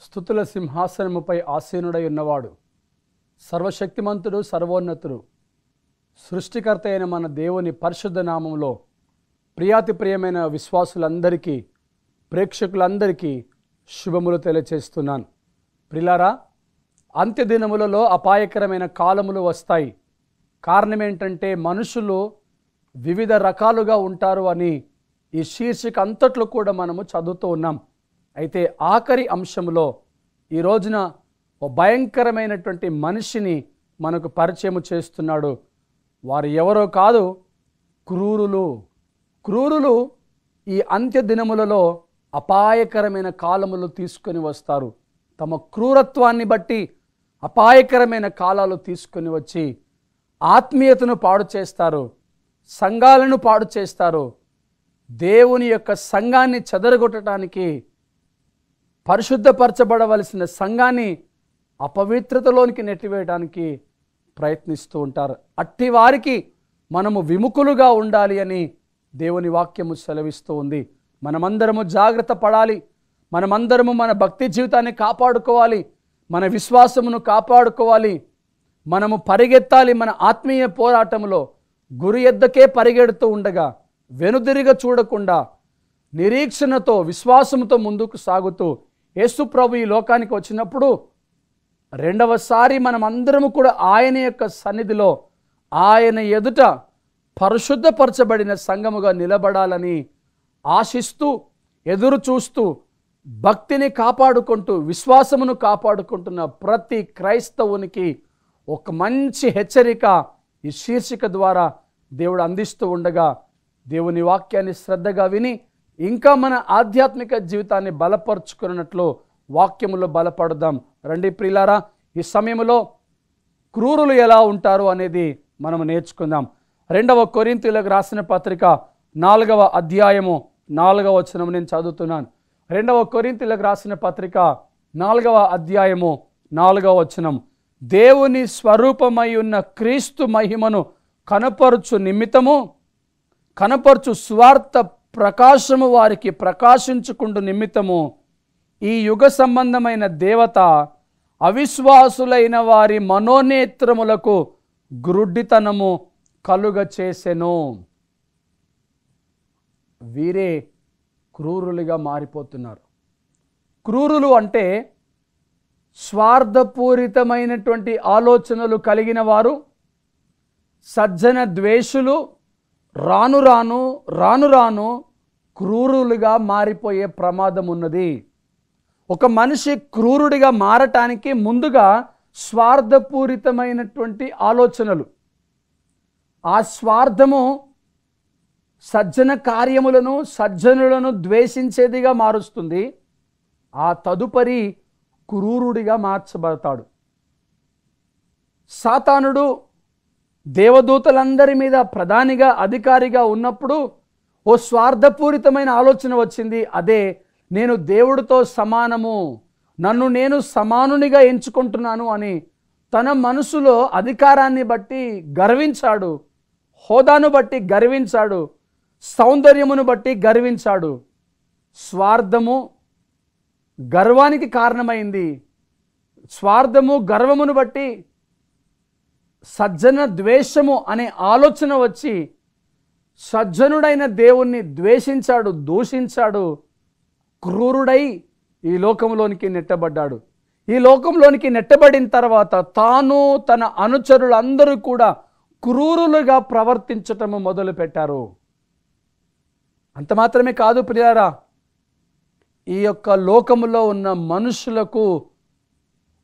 స్తుతుల సింహాసనముపై ఆసీనుడై ఉన్నవాడు, సర్వశక్తిమంతుడు, సర్వోన్నతుడు, సృష్టికర్త అయిన మన దేవుని పరిశుద్ధ నామంలో ప్రియాతి ప్రియమైన విశ్వాసులందరికీ, ప్రేక్షకులందరికీ శుభములు తెలియచేస్తున్నాను. ప్రిలారా, అంత్యదినములలో అపాయకరమైన కాలములు వస్తాయి. కారణం ఏంటంటే మనుషులు వివిధ రకాలుగా ఉంటారు అని ఈ శీర్షిక అంతట్లో కూడా మనము చదువుతూ ఉన్నాం. అయితే ఆఖరి అంశంలో ఈ రోజున ఓ భయంకరమైనటువంటి మనిషిని మనకు పరిచయం చేస్తున్నాడు. వారు ఎవరో కాదు, క్రూరులు. క్రూరులు ఈ అంత్య దినములలో అపాయకరమైన కాలములు తీసుకొని వస్తారు. తమ క్రూరత్వాన్ని బట్టి అపాయకరమైన కాలాలు తీసుకొని వచ్చి ఆత్మీయతను పాడు చేస్తారు, సంఘాలను పాడు చేస్తారు. దేవుని యొక్క సంఘాన్ని చెదరగొట్టడానికి, పరిశుద్ధపరచబడవలసిన సంఘాన్ని అపవిత్రతలోనికి నెట్టివేయడానికి ప్రయత్నిస్తూ ఉంటారు. అట్టి వారికి మనము విముఖులుగా ఉండాలి అని దేవుని వాక్యము సెలవిస్తూ ఉంది. మనమందరము జాగ్రత్త పడాలి. మనమందరము మన భక్తి జీవితాన్ని కాపాడుకోవాలి, మన విశ్వాసమును కాపాడుకోవాలి. మనము పరిగెత్తాలి. మన ఆత్మీయ పోరాటంలో గురి ఎద్దకే పరిగెడుతూ ఉండగా వెనుదిరిగా చూడకుండా నిరీక్షణతో, విశ్వాసంతో ముందుకు సాగుతూ యేసు ప్రభు ఈ లోకానికి వచ్చినప్పుడు రెండవసారి మనమందరము కూడా ఆయన యొక్క సన్నిధిలో, ఆయన ఎదుట పరిశుద్ధపరచబడిన సంఘముగా నిలబడాలని ఆశిస్తూ, ఎదురు చూస్తూ, భక్తిని కాపాడుకుంటూ, విశ్వాసమును కాపాడుకుంటున్న ప్రతి క్రైస్తవునికి ఒక మంచి హెచ్చరిక ఈ శీర్షిక ద్వారా దేవుడు అందిస్తూ ఉండగా, దేవుని వాక్యాన్ని శ్రద్ధగా విని ఇంకా మన ఆధ్యాత్మిక జీవితాన్ని బలపరుచుకున్నట్లు వాక్యములో బలపడదాం. రండి ప్రియులారా, ఈ సమయంలో క్రూరులు ఎలా ఉంటారు అనేది మనం నేర్చుకుందాం. 2వ కొరింథీయులకు రాసిన పత్రిక 4వ అధ్యాయము 4వ వచనం నేను చదువుతున్నాను. 2వ కొరింథీయులకు రాసిన పత్రిక 4వ అధ్యాయము 4వ వచనం. దేవుని స్వరూపమై ఉన్న క్రీస్తు మహిమను కనపరుచు స్వార్థ ప్రకాశము వారికి ప్రకాశించుకుంటూ నిమిత్తము ఈ యుగ సంబంధమైన దేవత అవిశ్వాసులైన వారి మనోనేత్రములకు గ్రుడ్డితనము కలుగ చేసెను. వీరే క్రూరులుగా మారిపోతున్నారు. క్రూరులు అంటే స్వార్థపూరితమైనటువంటి ఆలోచనలు కలిగిన వారు, సజ్జన ద్వేషులు, రాను రాను క్రూరులుగా మారిపోయే ప్రమాదం ఉన్నది. ఒక మనిషి క్రూరుడిగా మారటానికి ముందుగా స్వార్థపూరితమైనటువంటి ఆలోచనలు, ఆ స్వార్థము సజ్జన కార్యములను, సజ్జనులను ద్వేషించేదిగా మారుస్తుంది. ఆ తదుపరి క్రూరుడిగా మార్చబడతాడు. సాతానుడు దేవదూతలందరి మీద ప్రధానిగా, అధికారిగా ఉన్నప్పుడు ఓ స్వార్థపూరితమైన ఆలోచన వచ్చింది. అదే, నేను దేవుడితో సమానము, నన్ను నేను సమానునిగా ఎంచుకుంటున్నాను అని తన మనసులో అధికారాన్ని బట్టి గర్వించాడు, హోదాను బట్టి గర్వించాడు, సౌందర్యమును బట్టి గర్వించాడు. స్వార్థము గర్వానికి కారణమైంది. స్వార్థము గర్వమును బట్టి సజ్జన ద్వేషము అనే ఆలోచన వచ్చి సజ్జనుడైన దేవుణ్ణి ద్వేషించాడు, దూషించాడు. క్రూరుడై ఈ లోకంలోనికి నెట్టబడ్డాడు. ఈ లోకంలోనికి నెట్టబడిన తర్వాత తాను, తన అనుచరులందరూ కూడా క్రూరులుగా ప్రవర్తించటము మొదలుపెట్టారు. అంత మాత్రమే కాదు ప్రియారా, ఈ యొక్క లోకములో ఉన్న మనుషులకు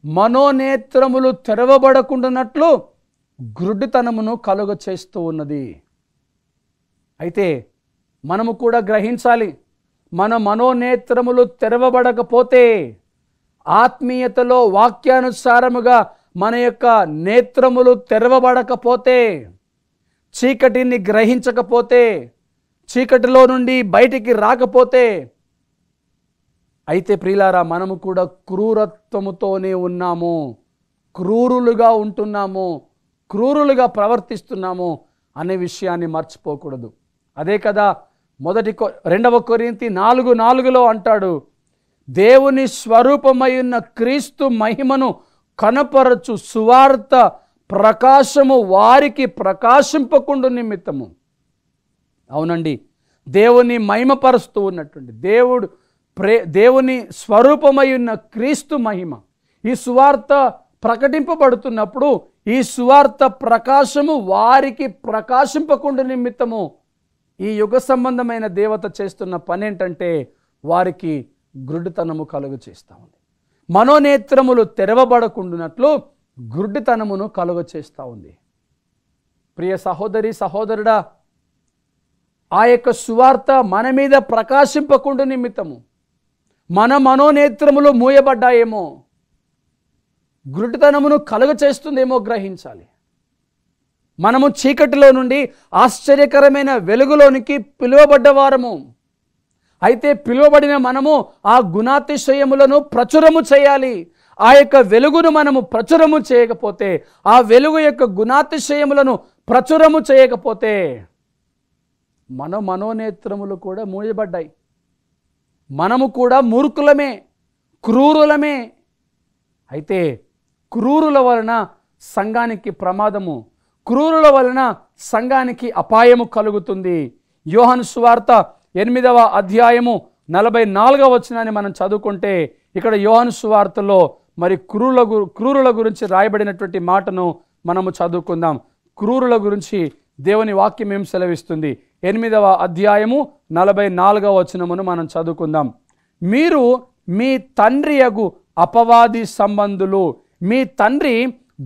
మనోనేత్రములు తెరవబడకుండానట్లు గ్రుడ్డితనమును కలుగ చేస్తూ ఉన్నది. అయితే మనము కూడా గ్రహించాలి, మన మనోనేత్రములు తెరవబడకపోతే, ఆత్మీయతలో వాక్యానుసారముగా మన యొక్క నేత్రములు తెరవబడకపోతే, చీకటిని గ్రహించకపోతే, చీకటిలో నుండి బయటికి రాకపోతే, అయితే ప్రియులారా, మనము కూడా క్రూరత్వముతోనే ఉన్నాము, క్రూరులుగా ఉంటున్నాము, క్రూరులుగా ప్రవర్తిస్తున్నాము అనే విషయాన్ని మర్చిపోకూడదు. అదే కదా 2వ కొరింథీ 4:4 అంటాడు, దేవుని స్వరూపమై ఉన్న క్రీస్తు మహిమను కనపరచు సువార్త ప్రకాశము వారికి ప్రకాశింపకుండు నిమిత్తము. అవునండి, దేవుని మహిమపరుస్తూ ఉన్నటువంటి దేవుని స్వరూపమై ఉన్న క్రీస్తు మహిమ ఈ సువార్త ప్రకటింపబడుతున్నప్పుడు ఈ సువార్త ప్రకాశము వారికి ప్రకాశింపకుండు నిమిత్తము ఈ యుగ సంబంధమైన దేవత చేస్తున్న పని ఏంటంటే వారికి గ్రుడ్డితనము కలుగు చేస్తూ ఉంది. మనోనేత్రములు తెరవబడకుండానట్లు గ్రుడ్డితనమును కలుగ చేస్తూ ఉంది. ప్రియ సహోదరి సహోదరుడా, ఆ యొక్క సువార్త మన మీద ప్రకాశింపకుండు నిమిత్తము మన మనోనేత్రములు మూయబడ్డాయేమో, గ్రుడ్డితనమును కలుగ చేస్తుందేమో గ్రహించాలి. మనము చీకటిలో నుండి ఆశ్చర్యకరమైన వెలుగులోనికి పిలువబడ్డవారము. అయితే పిలువబడిన మనము ఆ గుణాతిశయములను ప్రచురము చేయాలి. ఆ యొక్క వెలుగును మనము ప్రచురము చేయకపోతే, ఆ వెలుగు యొక్క గుణాతిశయములను ప్రచురము చేయకపోతే మన మనోనేత్రములు కూడా మూయబడ్డాయి. మనము కూడా మూర్ఖులమే, క్రూరులమే. అయితే క్రూరుల వలన సంఘానికి ప్రమాదము, క్రూరుల వలన సంఘానికి అపాయము కలుగుతుంది. యోహాను సువార్త 8వ అధ్యాయము 44వ వచనాన్ని మనం చదువుకుంటే ఇక్కడ యోహాను సువార్తలో మరి క్రూరుల గురించి రాయబడినటువంటి మాటను మనము చదువుకుందాం. క్రూరుల గురించి దేవుని వాక్యం ఏం సెలవిస్తుంది? 8వ అధ్యాయము 44వ వచనమును మనం చదువుకుందాం. మీరు మీ తండ్రి యగు అపవాది సంబంధులు, మీ తండ్రి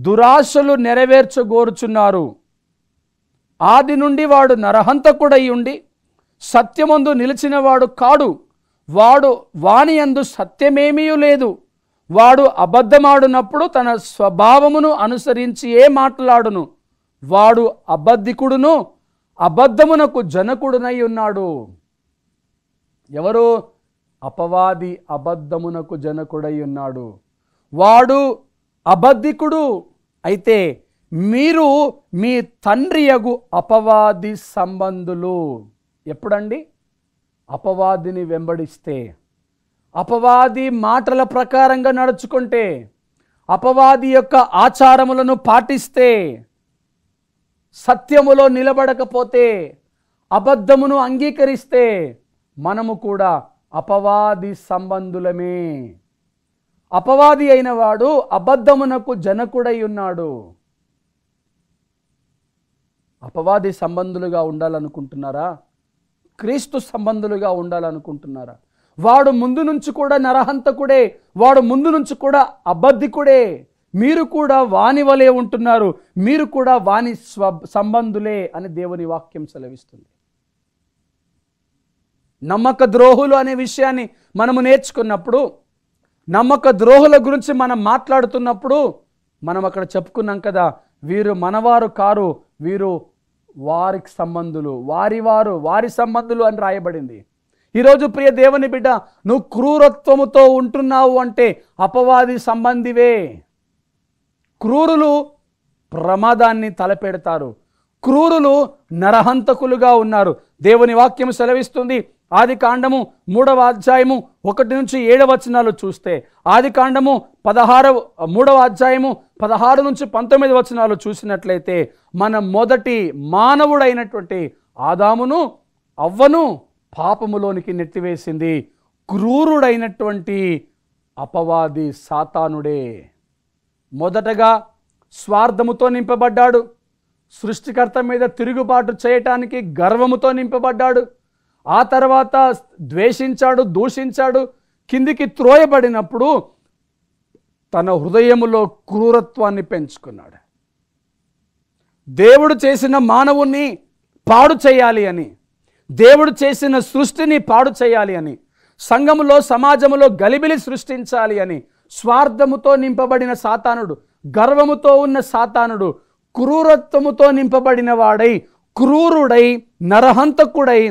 దురాశలు నెరవేర్చగోరుచున్నారు. ఆది నుండి వాడు నరహంతకుడై ఉండి సత్యమందు నిలిచినవాడు కాడు. వాని యందు సత్యమేమీ లేదు. వాడు అబద్ధమాడునప్పుడు తన స్వభావమును అనుసరించి మాట్లాడును. వాడు అబద్ధికుడును అబద్ధమునకు జనకుడునై ఉన్నాడు. ఎవరు? అపవాది అబద్ధమునకు జనకుడై ఉన్నాడు. వాడు అబద్ధికుడు. అయితే మీరు మీ తండ్రి యగు అపవాది సంబంధులు. ఎప్పుడండి? అపవాదిని వెంబడిస్తే, అపవాది మాటల ప్రకారంగా నడుచుకుంటే, అపవాది యొక్క ఆచారములను పాటిస్తే, సత్యములో నిలబడకపోతే, అబద్ధమును అంగీకరిస్తే మనము కూడా అపవాది సంబంధులమే. అపవాది అయిన వాడు అబద్ధమునకు జనకుడై ఉన్నాడు. అపవాది సంబంధులుగా ఉండాలనుకుంటున్నారా? క్రీస్తు సంబంధులుగా ఉండాలనుకుంటున్నారా? వాడు ముందు నుంచి కూడా నరహంతకుడే, వాడు ముందు నుంచి కూడా అబద్ధికుడే. మీరు కూడా వాని వలె ఉంటున్నారు, మీరు కూడా వాని సంబంధులే అని దేవుని వాక్యం సెలవిస్తుంది. నమ్మక ద్రోహులు అనే విషయాన్ని మనము నేర్చుకున్నప్పుడు, నమ్మక ద్రోహుల గురించి మనం మాట్లాడుతున్నప్పుడు మనం అక్కడ చెప్పుకున్నాం కదా, వీరు మనవారు కారు, వీరు వారికి సంబంధులు, వారి సంబంధులు అని రాయబడింది. ఈరోజు ప్రియ దేవుని బిడ్డ, నువ్వు క్రూరత్వముతో ఉంటున్నావు అంటే అపవాది సంబంధివే. క్రూరులు ప్రమాదాన్ని తలపెడతారు, క్రూరులు నరహంతకులుగా ఉన్నారు. దేవుని వాక్యం సెలవిస్తుంది. ఆది కాండము 3వ అధ్యాయము 1 నుంచి 7 వచనాలు చూస్తే, ఆది కాండము 3వ అధ్యాయము 16 నుంచి 19 వచనాలు చూసినట్లయితే, మన మొదటి మానవుడైనటువంటి ఆదామును అవ్వను పాపములోనికి నెట్టివేసింది క్రూరుడైనటువంటి అపవాది సాతానుడే. మొదటగా స్వార్థముతో నింపబడ్డాడు. సృష్టికర్త మీద తిరుగుబాటు చేయటానికి గర్వముతో నింపబడ్డాడు. ఆ తర్వాత ద్వేషించాడు, దూషించాడు. కిందికి త్రోయబడినప్పుడు తన హృదయములో క్రూరత్వాన్ని పెంచుకున్నాడు. దేవుడు చేసిన మానవుణ్ణి పాడు చేయాలి అని, దేవుడు చేసిన సృష్టిని పాడు చేయాలి అని, సంఘములో సమాజములో గలిబిలి సృష్టించాలి అని స్వార్థముతో నింపబడిన సాతానుడు, గర్వముతో ఉన్న సాతానుడు క్రూరత్వముతో నింపబడిన వాడై, క్రూరుడై, నరహంతకుడై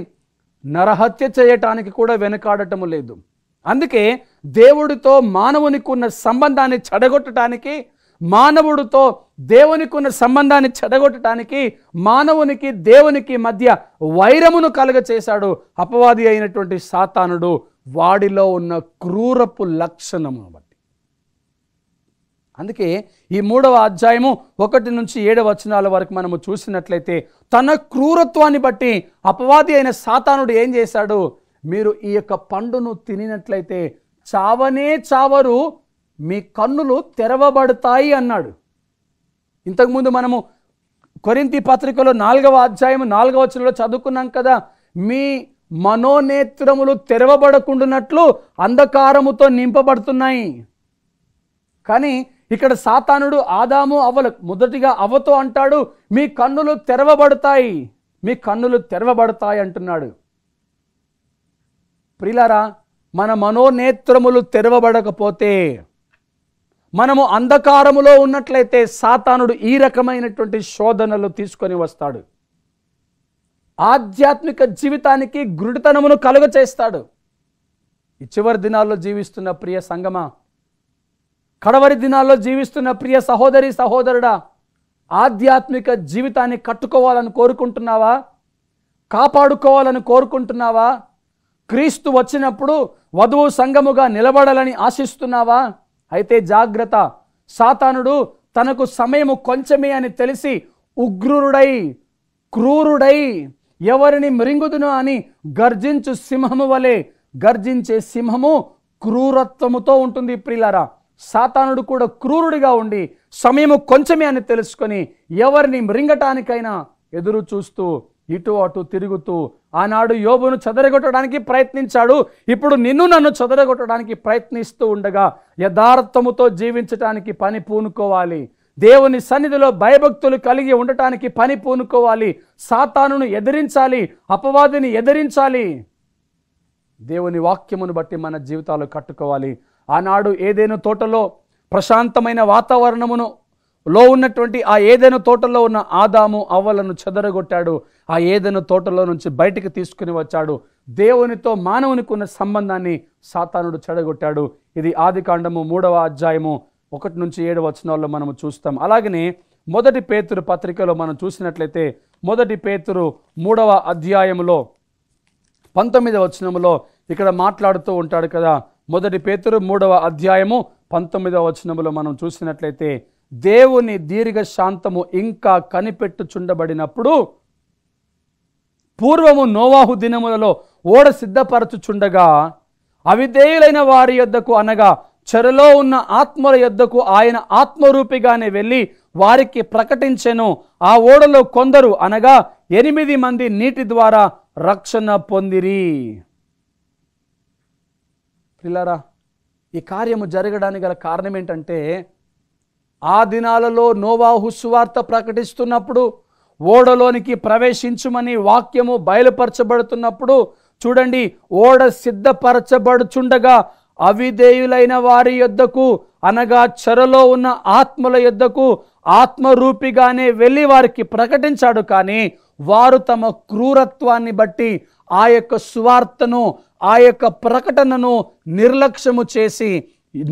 నరహత్య చేయటానికి కూడా వెనకాడటము లేదు. అందుకే దేవుడితో మానవునికి ఉన్న సంబంధాన్ని చెడగొట్టడానికి, మానవుడితో దేవునికి ఉన్న సంబంధాన్ని చెడగొట్టడానికి, మానవునికి దేవునికి మధ్య వైరమును కలుగచేశాడు అపవాది అయినటువంటి సాతానుడు, వాడిలో ఉన్న క్రూరపు లక్షణమును బట్టి. అందుకే ఈ 3వ అధ్యాయము 1 నుంచి 7 వచనాల వరకు మనము చూసినట్లయితే, తన క్రూరత్వాన్ని బట్టి అపవాది అయిన సాతానుడు ఏం చేశాడు? మీరు ఈ యొక్క పండును తినినట్లయితే చావనే చావరు, మీ కన్నులు తెరవబడతాయి అన్నాడు. ఇంతకుముందు మనము కొరింథీ పత్రికలో 4వ అధ్యాయం 4వ వచనంలో చదువుకున్నాం కదా, మీ మనోనేత్రములు తెరవబడకుండానట్లు అంధకారముతో నింపబడుతున్నాయి. కానీ ఇక్కడ సాతానుడు ఆదాము మొదటిగా అవ్వతో అంటాడు, మీ కన్నులు తెరవబడతాయి, మీ కన్నులు తెరవబడతాయి అంటున్నాడు. ప్రియులారా, మన మనోనేత్రములు తెరవబడకపోతే, మనము అంధకారములో ఉన్నట్లయితే సాతానుడు ఈ రకమైనటువంటి శోధనలు తీసుకొని వస్తాడు. ఆధ్యాత్మిక జీవితానికి గురుడితనమును కలుగచేస్తాడు. ఈ చివరి దినాల్లో జీవిస్తున్న ప్రియ సంగమా, కడవరి దినాల్లో జీవిస్తున్న ప్రియ సహోదరి సహోదరుడా, ఆధ్యాత్మిక జీవితాన్ని కట్టుకోవాలని కోరుకుంటున్నావా? కాపాడుకోవాలని కోరుకుంటున్నావా? క్రీస్తు వచ్చినప్పుడు వధువు సంఘముగా నిలబడాలని ఆశిస్తున్నావా? అయితే జాగ్రత్త, సాతానుడు తనకు సమయము కొంచెమే అని తెలిసి ఉగ్రుడై, క్రూరుడై, ఎవరిని మృంగుదును అని గర్జించు సింహము వలె, గర్జించే సింహము క్రూరత్వముతో ఉంటుంది. ప్రియులారా, సాతానుడు కూడా క్రూరుడిగా ఉండి సమయము కొంచెమే అని తెలుసుకొని ఎవరిని మృంగటానికైనా ఎదురు చూస్తూ ఇటు అటు తిరుగుతూ, ఆనాడు యోబును చెదరగొట్టడానికి ప్రయత్నించాడు, ఇప్పుడు నిన్ను నన్ను చెదరగొట్టడానికి ప్రయత్నిస్తూ ఉండగా యథార్థముతో జీవించటానికి పని పూనుకోవాలి. దేవుని సన్నిధిలో భయభక్తులు కలిగి ఉండటానికి పని పూనుకోవాలి. సాతానును ఎదిరించాలి, అపవాదిని ఎదిరించాలి. దేవుని వాక్యమును బట్టి మన జీవితాలు కట్టుకోవాలి. ఆనాడు ఏదెను తోటలో ప్రశాంతమైన వాతావరణమును లో ఉన్నటువంటి ఆ ఏదెను తోటలో ఉన్న ఆదాము అవ్వలను చెదరగొట్టాడు. ఆ ఏదెను తోటలో నుంచి బయటికి తీసుకుని వచ్చాడు. దేవునితో మానవునికి ఉన్న సంబంధాన్ని సాతానుడు చెడగొట్టాడు. ఇది ఆదికాండము 3వ అధ్యాయము 1 నుంచి 7 వచనాల్లో మనము చూస్తాం. అలాగనే 1 పేతురు పత్రికలో మనం చూసినట్లయితే 1 పేతురు 3వ అధ్యాయములో 19వ వచనములో ఇక్కడ మాట్లాడుతూ ఉంటాడు కదా. 1 పేతురు 3వ అధ్యాయము 19వ వచనములో మనం చూసినట్లయితే, దేవుని దీర్ఘ శాంతము ఇంకా కనిపెట్టుచుండబడినప్పుడు, పూర్వము నోవాహు దినములలో ఓడ సిద్ధపరచుచుండగా అవిధేయులైన వారి యొద్దకు, అనగా చెరలో ఉన్న ఆత్మల యొద్దకు ఆయన ఆత్మరూపిగానే వెళ్ళి వారికి ప్రకటించెను. ఆ ఓడలో కొందరు, అనగా 8 మంది నీటి ద్వారా రక్షణ పొందిరి. పిల్లరా, ఈ కార్యము జరగడానికి గల కారణం ఏంటంటే, ఆ దినాలలో నోవాహు సువార్త ప్రకటిస్తున్నప్పుడు, ఓడలోనికి ప్రవేశించుమని వాక్యము బయలుపరచబడుతున్నప్పుడు చూడండి, ఓడ సిద్ధపరచబడుచుండగా అవిధేయులైన వారి యొద్దకు, అనగా చెరలో ఉన్న ఆత్మల యొద్దకు ఆత్మరూపిగానే వెళ్ళి వారికి ప్రకటించాడు. కానీ వారు తమ క్రూరత్వాన్ని బట్టి ఆ యొక్క సువార్తను, ఆ యొక్క ప్రకటనను నిర్లక్ష్యము చేసి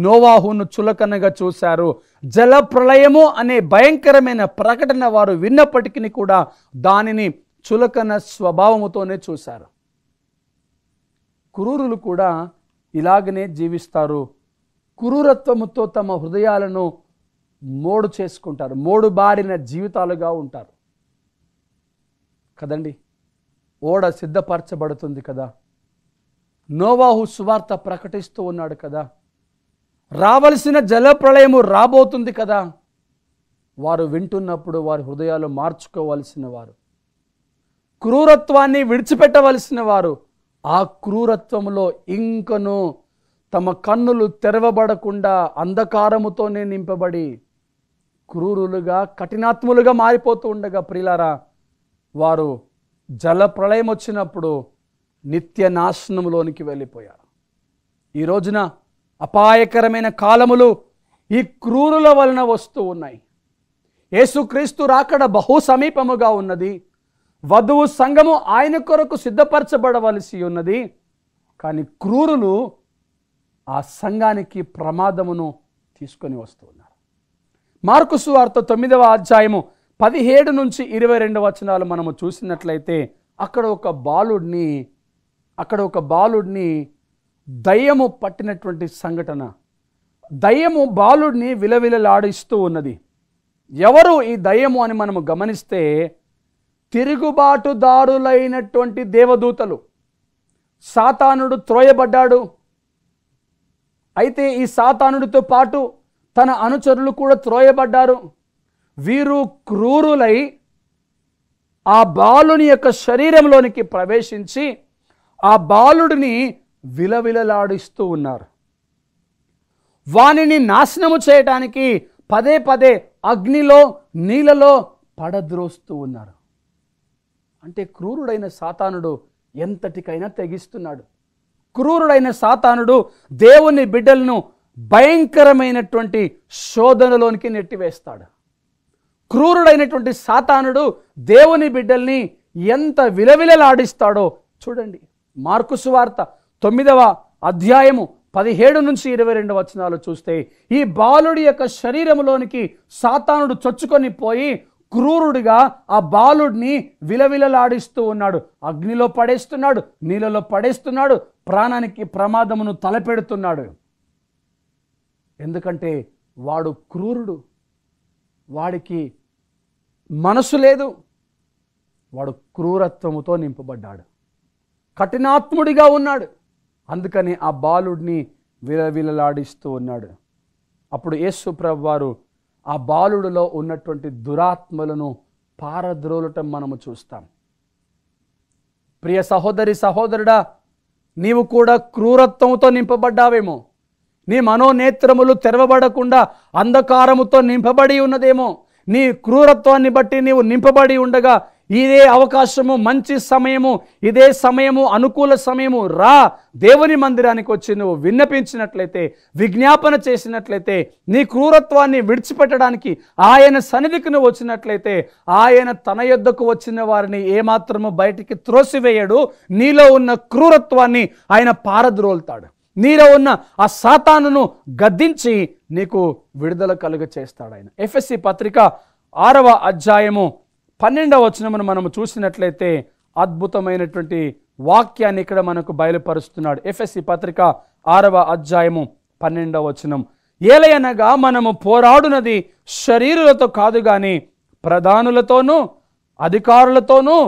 నోవాహును చులకనగా చూశారు. జల ప్రళయము అనే భయంకరమైన ప్రకటన వారు విన్నప్పటికీ కూడా దానిని చులకన స్వభావముతోనే చూశారు. క్రూరులు కూడా ఇలాగనే జీవిస్తారు. క్రూరత్వముతో తమ హృదయాలను మోడు చేసుకుంటారు. మోడు బారిన జీవితాలుగా ఉంటారు కదండి. ఓడ సిద్ధపరచబడుతుంది కదా, నోవాహు సువార్త ప్రకటిస్తూ ఉన్నాడు కదా, రావలసిన జలప్రళయము రాబోతుంది కదా. వారు వింటున్నప్పుడు వారి హృదయాలు మార్చుకోవలసిన వారు, క్రూరత్వాన్ని విడిచిపెట్టవలసిన వారు, ఆ క్రూరత్వములో ఇంకను తమ కన్నులు తెరవబడకుండా అంధకారముతోనే నింపబడి క్రూరులుగా, కఠినాత్ములుగా మారిపోతూ ఉండగా ప్రియులారా, వారు జలప్రళయం వచ్చినప్పుడు నిత్య నాశనములోనికి వెళ్ళిపోయారు. ఈ రోజున అపాయకరమైన కాలములు ఈ క్రూరుల వలన వస్తూ ఉన్నాయి. యేసుక్రీస్తు రాకడ బహు సమీపముగా ఉన్నది. వధువు సంఘము ఆయన కొరకు సిద్ధపరచబడవలసి ఉన్నది. కానీ క్రూరులు ఆ సంఘానికి ప్రమాదమును తీసుకొని వస్తూ ఉన్నారు. మార్కు సువార్త 9వ అధ్యాయము 17 నుంచి 22 వచనాలు మనము చూసినట్లయితే అక్కడ ఒక బాలుడిని దయ్యము పట్టినటువంటి సంఘటన. దయ్యము బాలుడిని విలవిలలాడిస్తూ ఉన్నది. ఎవరు ఈ దయ్యము అని మనము గమనిస్తే తిరుగుబాటుదారులైనటువంటి దేవదూతలు. సాతానుడు త్రోయబడ్డాడు. అయితే ఈ సాతానుడితో పాటు తన అనుచరులు కూడా త్రోయబడ్డారు. వీరు క్రూరులై ఆ బాలుని యొక్క శరీరంలోనికి ప్రవేశించి ఆ బాలుడిని విలవిలలాడిస్తూ ఉన్నారు. వానిని నాశనము చేయడానికి పదే పదే అగ్నిలో నీళ్ళలో పడద్రోస్తూ ఉన్నారు. అంటే క్రూరుడైన సాతానుడు ఎంతటికైనా తెగిస్తున్నాడు. క్రూరుడైన సాతానుడు దేవుని బిడ్డలను భయంకరమైనటువంటి శోధనలోనికి నెట్టివేస్తాడు. క్రూరుడైనటువంటి సాతానుడు దేవుని బిడ్డల్ని ఎంత విలవిలలాడిస్తాడో చూడండి. మార్కు సువార్త 9వ అధ్యాయము 17 నుంచి 22 వచనాలు చూస్తే ఈ బాలుడి యొక్క శరీరంలోనికి సాతానుడు చొచ్చుకొని పోయి క్రూరుడిగా ఆ బాలుడిని విలవిలలాడిస్తూ ఉన్నాడు. అగ్నిలో పడేస్తున్నాడు, నీళ్ళలో పడేస్తున్నాడు, ప్రాణానికి ప్రమాదమును తలపెడుతున్నాడు. ఎందుకంటే వాడు క్రూరుడు, వాడికి మనసు లేదు, వాడు క్రూరత్వముతో నింపబడ్డాడు, కఠినాత్ముడిగా ఉన్నాడు. అందుకని ఆ బాలుడిని విలవిలలాడిస్తూ ఉన్నాడు. అప్పుడు యేసు ప్రభువారు ఆ బాలుడిలో ఉన్నటువంటి దురాత్మలను పారద్రోలటం మనము చూస్తాం. ప్రియ సహోదరి సహోదరుడా, నీవు కూడా క్రూరత్వముతో నింపబడ్డావేమో. నీ మనోనేత్రములు తెరవబడకుండా అంధకారముతో నింపబడి ఉన్నదేమో. నీ క్రూరత్వాన్ని బట్టి నీవు నింపబడి ఉండగా ఇదే అవకాశము, మంచి సమయము, ఇదే సమయము, అనుకూల సమయము, రా దేవుని మందిరానికి వచ్చి నువ్వు విన్నపించినట్లయితే, విజ్ఞాపన చేసినట్లయితే, నీ క్రూరత్వాన్ని విడిచిపెట్టడానికి ఆయన సన్నిధికి నువ్వు వచ్చినట్లయితే ఆయన తన యొద్దకు వచ్చిన వారిని ఏమాత్రము బయటికి త్రోసివేయడు. నీలో ఉన్న క్రూరత్వాన్ని ఆయన పారద్రోలుతాడు. నీలో ఉన్న ఆ సాతానును గద్దించి నీకు విడుదల కలుగ చేస్తాడు ఆయన. ఎఫెసీ పత్రిక 6వ అధ్యాయము 12వ వచనమును మనము చూసినట్లయితే అద్భుతమైనటువంటి వాక్యాన్ని ఇక్కడ మనకు బయలుపరుస్తున్నాడు. ఎఫెసీ పత్రిక 6వ అధ్యాయము 12వ వచనం, ఏలయనగా మనము పోరాడునది శరీరులతో కాదు గాని ప్రధానులతోనూ అధికారులతోనూ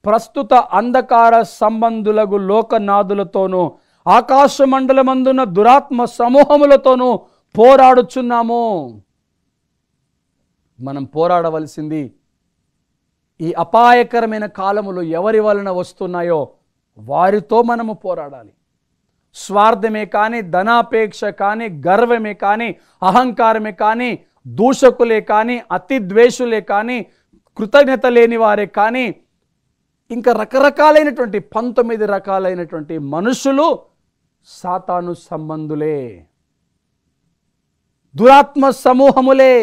ప్రస్తుత అంధకార సంబంధులకు లోకనాథులతోనూ ఆకాశ మండలమందున దురాత్మ సమూహములతోనూ పోరాడుచున్నాము. మనం పోరాడవలసింది ఈ అపాయకరమైన కాలములు ఎవరి వలన వస్తున్నాయో వారితో మనము పోరాడాలి. స్వార్థమే కానీ, ధనాపేక్ష కానీ, గర్వమే కానీ, అహంకారమే కానీ, దూషకులే కానీ, అతి ద్వేషులే కానీ, కృతజ్ఞత లేని వారే కానీ, ఇంకా రకరకాలైనటువంటి 19 రకాలైనటువంటి మనుషులు సాతాను సంబంధులే, దురాత్మ సమూహములే.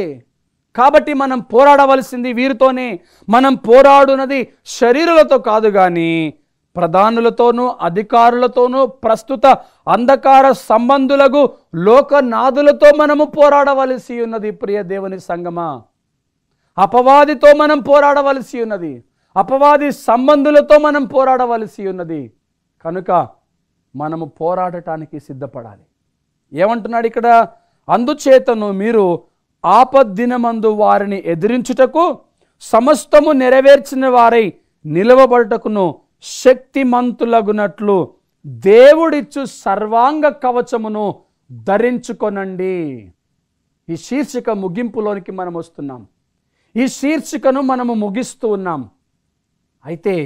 కాబట్టి మనం పోరాడవలసింది వీరితోనే. మనం పోరాడునది శరీరులతో కాదు కానీ ప్రధానులతోనూ అధికారులతోనూ ప్రస్తుత అంధకార సంబంధులకు లోకనాథులతో మనము పోరాడవలసి ఉన్నది. ప్రియ దేవుని సంగమా, అపవాదితో మనం పోరాడవలసి ఉన్నది. అపవాది సంబంధులతో మనం పోరాడవలసి ఉన్నది. కనుక మనము పోరాడటానికి సిద్ధపడాలి. ఏమంటున్నాడు ఇక్కడ? అందుచేతను మీరు ఆపద్దినమందు వారిని ఎదిరించుటకు సమస్తము నెరవేర్చిన వారై నిలవబడుటకును శక్తిమంతులగునట్లు దేవుడిచ్చు సర్వాంగ కవచమును ధరించుకొనండి. ఈ శీర్షిక ముగింపులోనికి మనం వస్తున్నాం. ఈ శీర్షికను మనము ముగిస్తూ ఉన్నాం. అయితే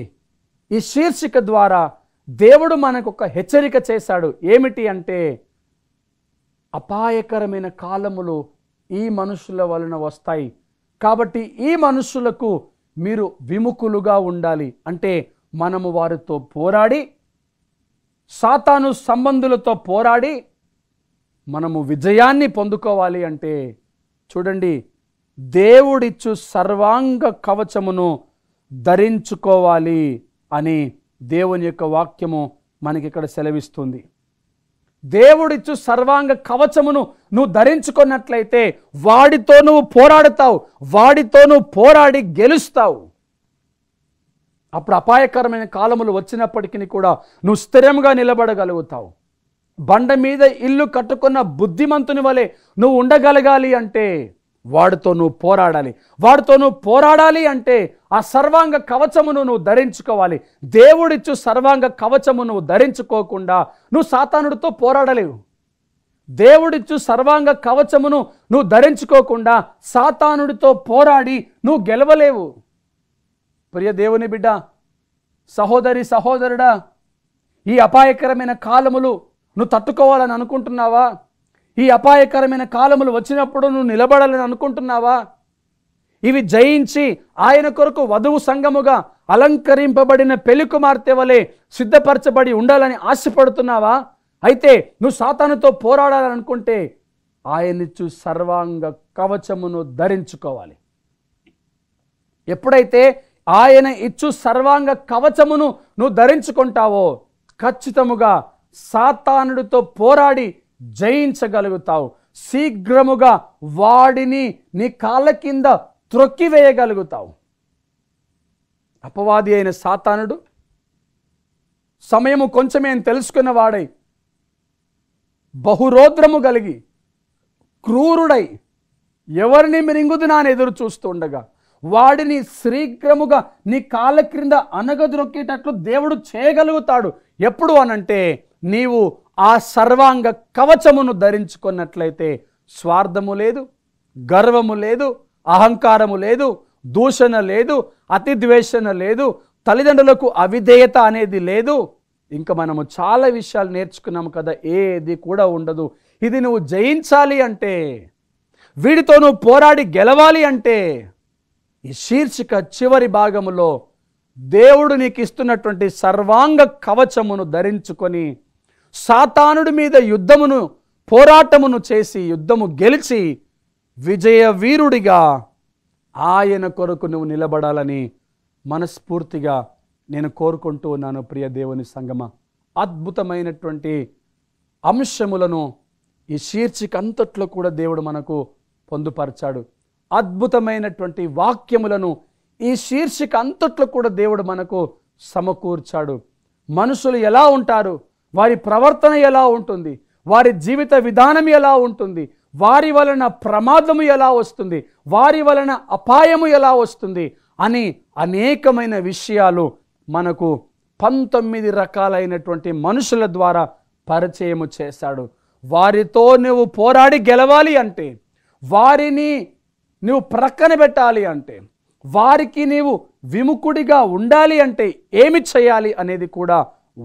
ఈ శీర్షిక ద్వారా దేవుడు మనకు ఒక హెచ్చరిక చేశాడు. ఏమిటి అంటే, అపాయకరమైన కాలములు ఈ మనుషుల వలన వస్తాయి. కాబట్టి ఈ మనుషులకు మీరు విముఖులుగా ఉండాలి. అంటే మనము వారితో పోరాడి, సాతాను సంబంధులతో పోరాడి మనము విజయాన్ని పొందుకోవాలి. అంటే చూడండి, దేవుడిచ్చు సర్వాంగ కవచమును ధరించుకోవాలి అని దేవుని యొక్క వాక్యము మనకి ఇక్కడ సెలవిస్తుంది. దేవుడిచ్చు సర్వాంగ కవచమును నువ్వు ధరించుకున్నట్లయితే వాడితో నువ్వు పోరాడుతావు, వాడితో నువ్వు పోరాడి గెలుస్తావు. అప్పుడు అపాయకరమైన కాలములు వచ్చినప్పటికీ కూడా నువ్వు స్థిరంగా నిలబడగలుగుతావు. బండ మీద ఇల్లు కట్టుకున్న బుద్ధిమంతుని వలె నువ్వు ఉండగలగాలి అంటే వాడితో నువ్వు పోరాడాలి. వాడితో నువ్వు పోరాడాలి అంటే ఆ సర్వాంగ కవచమును నువ్వు ధరించుకోవాలి. దేవుడిచ్చు సర్వాంగ కవచము నువ్వు ధరించుకోకుండా నువ్వు సాతానుడితో పోరాడలేవు. దేవుడిచ్చు సర్వాంగ కవచమును నువ్వు ధరించుకోకుండా సాతానుడితో పోరాడి నువ్వు గెలవలేవు. ప్రియ దేవుని బిడ్డ, సహోదరి సహోదరుడా, ఈ అపాయకరమైన కాలములు నువ్వు తట్టుకోవాలని అనుకుంటున్నావా? ఈ అపాయకరమైన కాలములు వచ్చినప్పుడు నువ్వు నిలబడాలని అనుకుంటున్నావా? ఇవి జయించి ఆయన కొరకు వధువు సంఘముగా అలంకరింపబడిన పెళ్లి కుమార్తె వలె సిద్ధపరచబడి ఉండాలని ఆశపడుతున్నావా? అయితే నువ్వు సాతానుతో పోరాడాలని అనుకుంటే ఆయనిచ్చు సర్వాంగ కవచమును ధరించుకోవాలి. ఎప్పుడైతే ఆయన ఇచ్చు సర్వాంగ కవచమును నువ్వు ధరించుకుంటావో ఖచ్చితముగా సాతానుడితో పోరాడి జయించగలుగుతావు. శీఘ్రముగా వాడిని నీ కాళ్ళ కింద త్రొక్కివేయగలుగుతావు. అపవాది అయిన సాతానుడు సమయము కొంచెమే అని తెలుసుకున్న వాడై బహురోద్రము కలిగి క్రూరుడై ఎవరిని మిరింగుదునా అని ఎదురు చూస్తూ ఉండగా వాడిని శీఘ్రముగా నీ కాళ్ళ క్రింద అనగదొక్కేటట్లు దేవుడు చేయగలుగుతాడు. ఎప్పుడు అనంటే నీవు ఆ సర్వాంగ కవచమును ధరించుకున్నట్లయితే స్వార్థము లేదు, గర్వము లేదు, అహంకారము లేదు, దూషణ లేదు, అతి ద్వేషణ లేదు, తల్లిదండ్రులకు అవిధేయత అనేది లేదు. ఇంకా మనము చాలా విషయాలు నేర్చుకున్నాము కదా, ఏది కూడా ఉండదు. ఇది నువ్వు జయించాలి అంటే, వీడితో నువ్వు పోరాడి గెలవాలి అంటే ఈ శీర్షిక చివరి భాగములో దేవుడు నీకు ఇస్తున్నటువంటి సర్వాంగ కవచమును ధరించుకొని సాతానుడి మీద పోరాటమును చేసి యుద్ధము గెలిచి విజయ వీరుడిగా ఆయన కొరకు నువ్వు నిలబడాలని మనస్ఫూర్తిగా నేను కోరుకుంటూ ఉన్నాను. ప్రియ దేవుని సంగమా, అద్భుతమైనటువంటి అంశములను ఈ శీర్షిక అంతట్లో కూడా దేవుడు మనకు పొందుపరిచాడు. అద్భుతమైనటువంటి వాక్యములను ఈ శీర్షిక అంతట్లో కూడా దేవుడు మనకు సమకూర్చాడు. మనుషులు ఎలా ఉంటారు, వారి ప్రవర్తన ఎలా ఉంటుంది, వారి జీవిత విధానం ఎలా ఉంటుంది, వారి వలన ప్రమాదము ఎలా వస్తుంది, వారి వలన అపాయము ఎలా వస్తుంది అని అనేకమైన విషయాలు మనకు 19 రకాలైనటువంటి మనుషుల ద్వారా పరిచయము చేశాడు. వారితో నువ్వు పోరాడి గెలవాలి అంటే, వారిని నువ్వు ప్రక్కన పెట్టాలి అంటే, వారికి నీవు విముఖుడిగా ఉండాలి అంటే ఏమి చేయాలి అనేది కూడా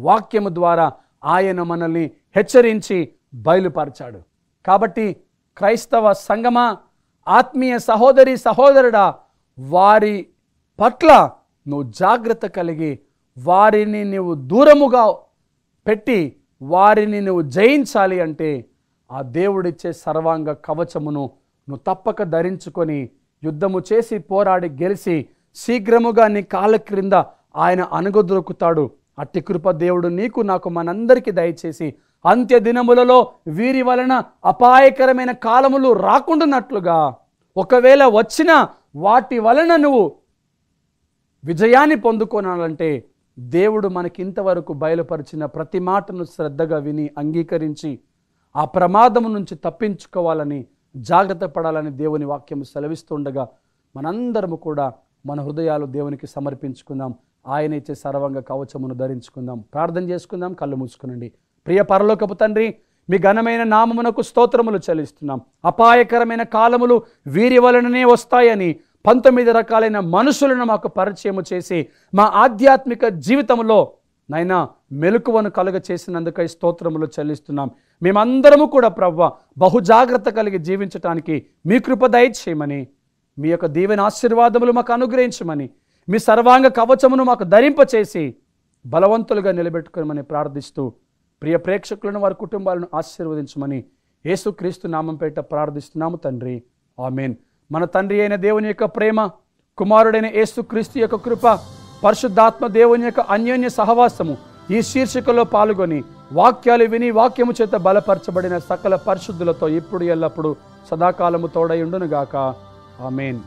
వాక్యము ద్వారా ఆయన మనల్ని హెచ్చరించి బయలుపరిచాడు. కాబట్టి క్రైస్తవ సంగమా, ఆత్మీయ సహోదరి సహోదరుడా, వారి పట్ల నువ్వు జాగ్రత్త కలిగి వారిని నువ్వు దూరముగా పెట్టి వారిని నువ్వు జయించాలి అంటే ఆ దేవుడిచ్చే సర్వాంగ కవచమును నువ్వు తప్పక ధరించుకొని యుద్ధము చేసి పోరాడి గెలిచి శీఘ్రముగా నీ కాళ్ళ క్రింద ఆయన అణగదొరుకుతాడు. అట్టి కృప దేవుడు నీకు నాకు మనందరికీ దయచేసి అంత్య దినములలో వీరి వలన అపాయకరమైన కాలములు రాకుండానట్లుగా, ఒకవేళ వచ్చినా వాటి వలన నువ్వు విజయాన్ని పొందుకోనాలంటే దేవుడు మనకి ఇంతవరకు బయలుపరిచిన ప్రతి మాటను శ్రద్ధగా విని అంగీకరించి ఆ ప్రమాదము నుంచి తప్పించుకోవాలని జాగ్రత్త పడాలని దేవుని వాక్యం సెలవిస్తుండగా మనందరము కూడా మన హృదయాలు దేవునికి సమర్పించుకుందాం. ఆయన ఇచ్చే సర్వాంగ కవచమును ధరించుకుందాం. ప్రార్థన చేసుకుందాం. కళ్ళు మూసుకునండి. ప్రియ పరలోకపు తండ్రి, మీ ఘనమైన నామమునకు స్తోత్రములు చెల్లిస్తున్నాం. అపాయకరమైన కాలములు వీరి వలననే వస్తాయని 19 రకాలైన మనుషులను మాకు పరిచయము చేసి మా ఆధ్యాత్మిక జీవితంలో నైనా మెలకువను కలుగ చేసినందుకై స్తోత్రములు చెల్లిస్తున్నాం. మేమందరము కూడా ప్రభువా బహుజాగ్రత్త కలిగి జీవించటానికి మీ కృప దయచేయమని, మీ యొక్క దీవెన ఆశీర్వాదములు మాకు అనుగ్రహించమని, మీ సర్వాంగ కవచమును మాకు ధరింపచేసి బలవంతులుగా నిలబెట్టుకోమని ప్రార్థిస్తూ ప్రియ ప్రేక్షకులను వారి కుటుంబాలను ఆశీర్వదించమని యేసుక్రీస్తు నామం పేట ప్రార్థిస్తున్నాము తండ్రి. ఆమేన్. మన తండ్రి అయిన దేవుని యొక్క ప్రేమ, కుమారుడైన యేసుక్రీస్తు యొక్క కృప, పరిశుద్ధాత్మ దేవుని యొక్క అన్యోన్య సహవాసము ఈ శీర్షికలో పాల్గొని వాక్యాలు విని వాక్యము చేత బలపరచబడిన సకల పరిశుద్ధులతో ఇప్పుడు ఎల్లప్పుడు సదాకాలము తోడై ఉండునుగాక. ఆమేన్.